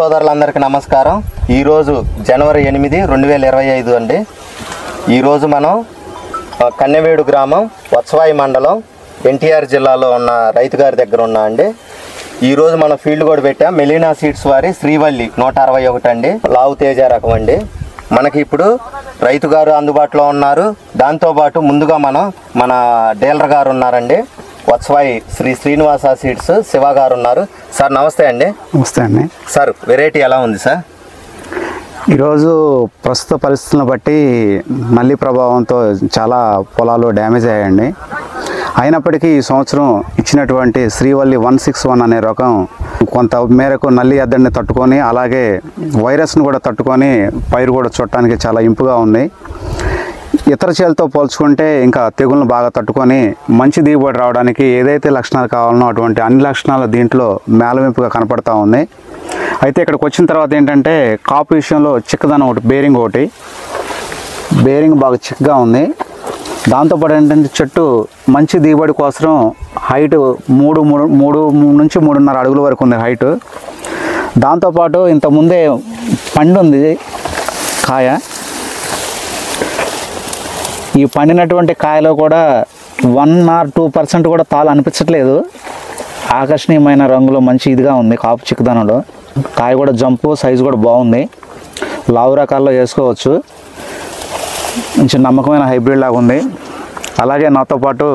సోదరులందరికీ నమస్కారం. ఈరోజు జనవరి 8, 2025 అండి. ఈరోజు మనం కన్నెవేడు గ్రామం, వత్సవాయి మండలం, ఎన్టీఆర్ జిల్లాలో ఉన్న రైతు గారి దగ్గర ఉన్నా అండి. ఈరోజు మనం ఫీల్డ్ కూడా పెట్టాం. మెలీనా సీడ్స్ వారి శ్రీవల్లి 161 అండి, లావు తేజ రకం అండి. మనకి ఇప్పుడు రైతు గారు అందుబాటులో ఉన్నారు. దాంతోపాటు ముందుగా మన డీలర్ గారు ఉన్నారండి, వత్సవాయి శ్రీ శ్రీనివాస సీడ్స్ శివ గారు ఉన్నారు. సార్ నమస్తే అండి. నమస్తే అండి. సార్ వెరైటీ ఎలా ఉంది సార్? ఈరోజు ప్రస్తుత పరిస్థితులను బట్టి నల్లి ప్రభావంతో చాలా పొలాలు డ్యామేజ్ అయ్యాయండి. అయినప్పటికీ ఈ సంవత్సరం ఇచ్చినటువంటి శ్రీవల్లి 161 అనే రకం కొంత మేరకు నల్లి ఎద్దడిని తట్టుకొని, అలాగే వైరస్ను కూడా తట్టుకొని పైరు కూడా చూడటానికి చాలా ఇంపుగా ఉంది. ఇతర చేలతో పోల్చుకుంటే ఇంకా తెగులను బాగా తట్టుకొని మంచి దిగుబడి రావడానికి ఏదైతే లక్షణాలు కావాలనో అటువంటి అన్ని లక్షణాలు దీంట్లో మేళవింపుగా కనపడతా ఉంది. అయితే ఇక్కడికి వచ్చిన తర్వాత ఏంటంటే కాపు విషయంలో చిక్కదనం ఒకటి, బేరింగ్ బాగా చిక్కగా ఉంది. దాంతోపాటు ఏంటంటే చెట్టు మంచి దిగుబడి కోసం హైట్ 3 నుంచి 3.5 అడుగుల వరకు ఉంది హైట్. దాంతోపాటు ఇంతకుముందే పండు ఉంది కాయ. ఈ పండినటువంటి కాయలో కూడా 1 or 2% కూడా తాలు అనిపించట్లేదు. ఆకర్షణీయమైన రంగులో మంచి ఇదిగా ఉంది కాపు చిక్కదనంలో. కాయ కూడా జంపు సైజు కూడా బాగుంది. లావు రకాల్లో వేసుకోవచ్చు. మంచి నమ్మకమైన హైబ్రిడ్ లాగా ఉంది. అలాగే నాతో పాటు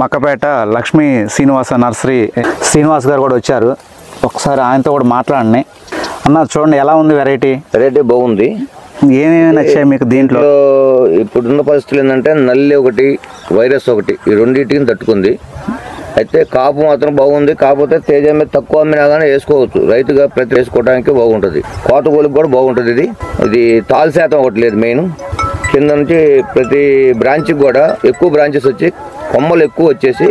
మక్కపేట లక్ష్మీ శ్రీనివాస నర్సరీ శ్రీనివాస్ గారు కూడా వచ్చారు. ఒకసారి ఆయనతో కూడా మాట్లాడండి. అన్న చూడండి ఎలా ఉంది వెరైటీ బాగుంది. ఏమేమి నచ్చాయి మీకు దీంట్లో? ఇప్పుడున్న పరిస్థితులు ఏంటంటే నల్లి ఒకటి, వైరస్ ఒకటి, ఈ రెండింటిని తట్టుకుంది. అయితే కాపు మాత్రం బాగుంది. కాకపోతే తేజ మీద తక్కువ అమ్మినా కానీ వేసుకోవచ్చు. రైతుగా ప్రతి వేసుకోవడానికి బాగుంటుంది. కోతగోలుకు కూడా బాగుంటుంది. ఇది తాలు శాతం ఒకటి లేదు. మెయిన్ కింద నుంచి ప్రతి బ్రాంచ్కి కూడా ఎక్కువ బ్రాంచెస్ వచ్చి కొమ్మలు ఎక్కువ వచ్చేసి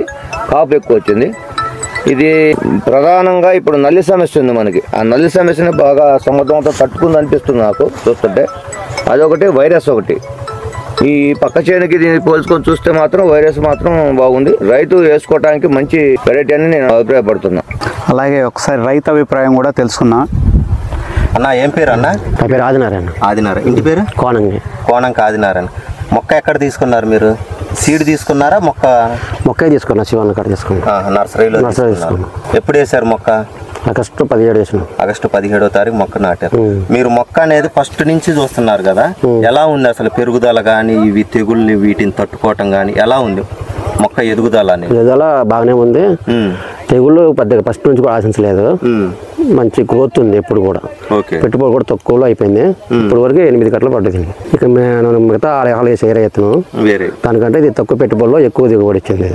కాపు ఎక్కువ వచ్చింది. ఇది ప్రధానంగా ఇప్పుడు నల్లి సమస్య ఉంది మనకి. ఆ నల్లి సమస్యని బాగా సమర్థంతో తట్టుకుంది అనిపిస్తుంది నాకు చూస్తుంటే. అదొకటి, వైరస్ ఒకటి. ఈ పక్క చేనుకి దీన్ని పోల్చుకొని చూస్తే మాత్రం వైరస్ మాత్రం బాగుంది. రైతు వేసుకోవడానికి మంచి వెరైటీ అని నేను అభిప్రాయపడుతున్నా. అలాగే ఒకసారి రైతు అభిప్రాయం కూడా తెలుసుకున్నా. అన్న ఏం పేరు అన్న? నా పేరు ఆదినారాయణ. ఆదినారాయణ. ఇంటి పేరు? కోణంకి ఆదినారాయణ. మొక్క ఎక్కడ తీసుకున్నారు మీరు? సీడ్ తీసుకున్నారా? మొక్క తీసుకున్నా, శివన్న కాడ తీసుకున్నా. నర్సరీలో తీసుకున్నా. ఎప్పుడు వేసారు మొక్క? ఆగస్టు 17 వేసినాం. ఆగస్టు 17వ తారీఖు మొక్క నాటారు. మీరు మొక్క అనేది ఫస్ట్ నుంచి చూస్తున్నారు కదా, ఎలా ఉంది అసలు పెరుగుదల కానీ, ఇవి తెగుల్ని వీటిని తట్టుకోవటం కానీ ఎలా ఉంది మొక్క ఎదుగుదల అనేది? ఎదుగుదల బాగానే ఉంది. తెగుళ్ళు పెద్దగా ఫస్ట్ నుంచి కూడా ఆశించలేదు. మంచి గ్రోత్ ఉంది. ఎప్పుడు కూడా పెట్టుబడి కూడా తక్కువలో అయిపోయింది. ఇప్పుడు వరకు 8 కట్టలు పడ్డది. ఇక మిగతా 6 వేసే రైతును దానికంటే ఇది తక్కువ పెట్టుబడిలో ఎక్కువ దిగుబడి ఇచ్చింది.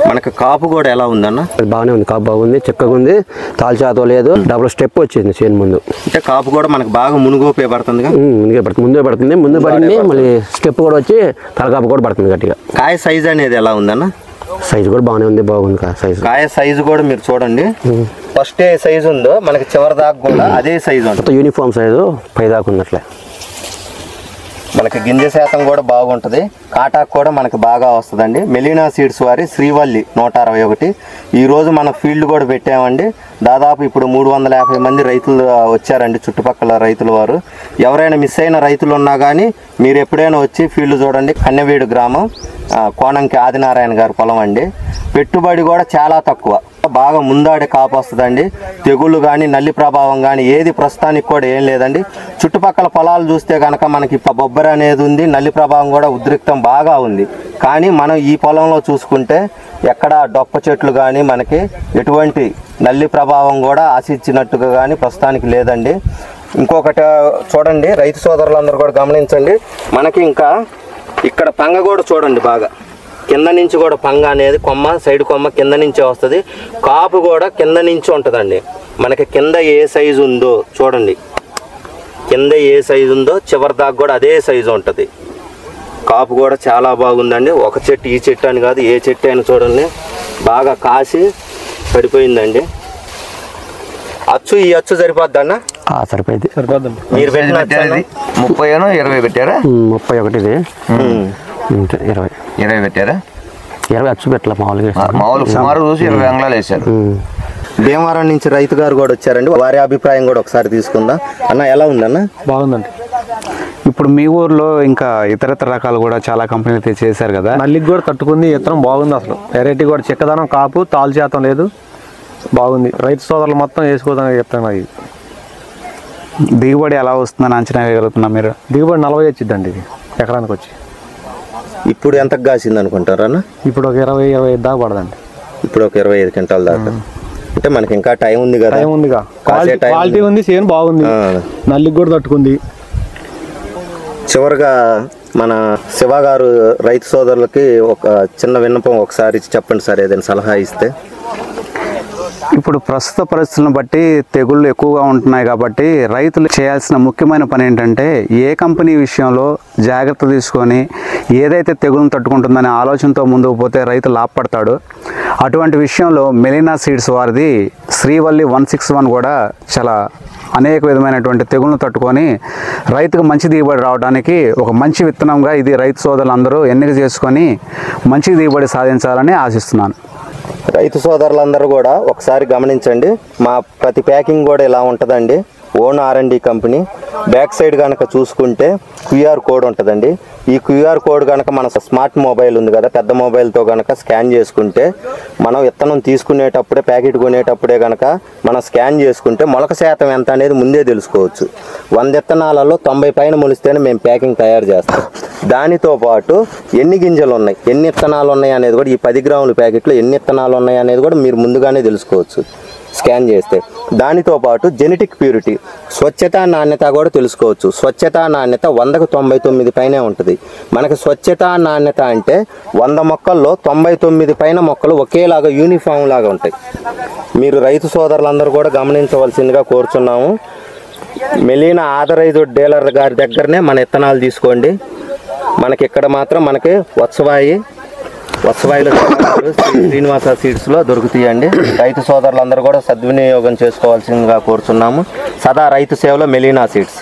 మనకి కాపు కూడా ఎలా ఉందన్న? బాగానే ఉంది. కాపు బాగుంది, చిక్కగా ఉంది. తాల్చాతో లేదు. డబుల్ స్టెప్ వచ్చింది చేను ముందు. అంటే కాపు కూడా మనకు బాగా మునుగోపే పడుతుంది. ముందే పడింది. మళ్ళీ స్టెప్ కూడా వచ్చి తలకాపు కూడా పడుతుంది గట్టిగా. కాయ సైజ్ అనేది ఎలా ఉందన్న? సైజు కూడా బాగుంది. కాయ సైజు కూడా మీరు చూడండి. ఫస్ట్ ఏ సైజు ఉందో మనకి చివరి దాకా కూడా అదే సైజు ఉంటుంది. యూనిఫామ్ సైజు పై దాకా ఉన్నట్లే. మనకి గింజ శాతం కూడా బాగుంటుంది. కాటాకు కూడా మనకి బాగా వస్తుందండి. మెలీనా సీడ్స్ వారి శ్రీవల్లి 161. ఈరోజు మన ఫీల్డ్ కూడా పెట్టామండి. దాదాపు ఇప్పుడు 350 మంది రైతులు వచ్చారండి, చుట్టుపక్కల రైతుల వారు. ఎవరైనా మిస్ అయిన రైతులు ఉన్నా కానీ మీరు ఎప్పుడైనా వచ్చి ఫీల్డ్ చూడండి. కన్నెవేడు గ్రామం, కోణంకి ఆదినారాయణ గారి పొలం అండి. పెట్టుబడి కూడా చాలా తక్కువ, బాగా ముందాడే కాపు వస్తుందండి. తెగుళ్ళు కానీ నల్లి ప్రభావం కానీ ఏది ప్రస్తుతానికి కూడా ఏం లేదండి. చుట్టుపక్కల పొలాలు చూస్తే కనుక మనకి బొబ్బరి అనేది ఉంది, నల్లి ప్రభావం కూడా ఉద్రిక్తం బాగా ఉంది. కానీ మనం ఈ పొలంలో చూసుకుంటే ఎక్కడ డొప్ప చెట్లు కానీ మనకి ఎటువంటి నల్లి ప్రభావం కూడా ఆశించినట్టుగా కానీ ప్రస్తుతానికి లేదండి. ఇంకొకటి చూడండి, రైతు సోదరులందరూ కూడా గమనించండి. మనకి ఇంకా ఇక్కడ పంగ కూడా చూడండి, బాగా కింద నుంచి కూడా పంగ అనేది కొమ్మ, సైడ్ కొమ్మ కింద నుంచే వస్తుంది. కాపు కూడా కింద నుంచి ఉంటుందండి. మనకి కింద ఏ సైజు ఉందో చూడండి, కింద ఏ సైజు ఉందో చివరి దాకా కూడా అదే సైజు ఉంటుంది. కాపు కూడా చాలా బాగుందండి. ఒక చెట్టు ఈ చెట్టు అని కాదు, ఏ చెట్టు అయినా చూడండి బాగా కాసి పడిపోయిందండి. ఈ అచ్చు సరిపోద్ది అన్న? సరిపోయింది. మీరు పెట్టిన 30 పెట్టారా? 31 20 పెట్టారా? 20 అచ్చు పెట్టలే. మామూలుగా సుమారు చూసి 20 అంగుళాలు వేశారు. భీమవరం నుంచి రైతు గారు కూడా వచ్చారండి, వారి అభిప్రాయం కూడా ఒకసారి తీసుకుందాం. అన్న ఎలా ఉందన్న? బాగుందండి. ఇప్పుడు మీ ఊర్లో ఇంకా ఇతరత్ర రకాలు కూడా చాలా కంపెనీలు చేశారు కదా, నల్లికి కూడా తట్టుకుంది, ఇత్తనం బాగుంది. అసలు వెరైటీ కూడా చెక్కదనం, కాపు, తాలు శాతం లేదు, బాగుంది. రైతు సోదరులు మొత్తం వేసుకోదానికి చెప్తాను. నాకు దిగుబడి ఎలా వస్తుందని అంచనా వేయగలుగుతున్నా మీరు? దిగుబడి 40 వచ్చిందండి ఇది ఎకరానికి వచ్చి. ఇప్పుడు ఎంతకు కాసింది అనుకుంటారన్న? ఇప్పుడు ఒక 20-25 దాకా పడదండి. ఇప్పుడు ఒక 25 క్వింటాల దాకా. అంటే మనకి ఇంకా టైం ఉంది కదా. టైం ఉందిగా, క్వాలిటీ ఉంది, చేను బాగుంది, నల్లికి కూడా తట్టుకుంది. చివరిగా మన శివ గారు రైతు సోదరులకి ఒక చిన్న విన్నపం ఒకసారి చెప్పండి సార్, ఏదైనా సలహా ఇస్తే. ఇప్పుడు ప్రస్తుత పరిస్థితులను బట్టి తెగుళ్ళు ఎక్కువగా ఉంటున్నాయి కాబట్టి రైతులు చేయాల్సిన ముఖ్యమైన పని ఏంటంటే ఏ కంపెనీ విషయంలో జాగ్రత్త తీసుకొని ఏదైతే తెగులను తట్టుకుంటుందనే ఆలోచనతో ముందుకు పోతే రైతు లాభపడతాడు. అటువంటి విషయంలో మెలీనా సీడ్స్ వారిది శ్రీవల్లి 161 కూడా చాలా అనేక విధమైనటువంటి తెగులను తట్టుకొని రైతుకు మంచి దిగుబడి రావడానికి ఒక మంచి విత్తనంగా ఇది రైతు సోదరులందరూ ఎన్నిక చేసుకొని మంచి దిగుబడి సాధించాలని ఆశిస్తున్నాను. రైతు సోదరులందరూ కూడా ఒకసారి గమనించండి, మా ప్రతి ప్యాకింగ్ కూడా ఇలా ఉంటుందండి. Own R&D company. Back side కనుక చూసుకుంటే QR కోడ్ ఉంటుందండి. ఈ QR కోడ్ కనుక మన స్మార్ట్ మొబైల్ ఉంది కదా, పెద్ద మొబైల్తో కనుక స్కాన్ చేసుకుంటే మనం విత్తనం తీసుకునేటప్పుడే, ప్యాకెట్ కొనేటప్పుడే కనుక మనం స్కాన్ చేసుకుంటే మొలక శాతం ఎంత అనేది ముందే తెలుసుకోవచ్చు. 100 విత్తనాలలో 90 పైన మొలిస్తేనే మేము ప్యాకింగ్ తయారు చేస్తాం. దానితో పాటు ఎన్ని గింజలు ఉన్నాయి, ఎన్ని విత్తనాలు ఉన్నాయి అనేది కూడా, ఈ 10 గ్రాముల ప్యాకెట్లో ఎన్ని విత్తనాలు ఉన్నాయి అనేది కూడా మీరు ముందుగానే తెలుసుకోవచ్చు స్కాన్ చేస్తే. దానితో పాటు జెనెటిక్ ప్యూరిటీ, స్వచ్ఛత, నాణ్యత కూడా తెలుసుకోవచ్చు. స్వచ్ఛత, నాణ్యత 100కు 99 పైనే ఉంటుంది. మనకు స్వచ్ఛత, నాణ్యత అంటే 100 మొక్కల్లో 99 పైన మొక్కలు ఒకేలాగా యూనిఫామ్ లాగా ఉంటాయి. మీరు రైతు సోదరులందరూ కూడా గమనించవలసిందిగా కోరుచున్నాము. మెలీనా ఆథరైజ్డ్ డీలర్ గారి దగ్గరనే మన విత్తనాలు తీసుకోండి. మనకి ఇక్కడ మాత్రం మనకి వత్సవాయిలో శ్రీనివాస సీడ్స్లో దొరుకుతాయండి. రైతు సోదరులందరూ కూడా సద్వినియోగం చేసుకోవాల్సిందిగా కోరుచున్నాము. సదా రైతు సేవలో మెలీనా సీడ్స్.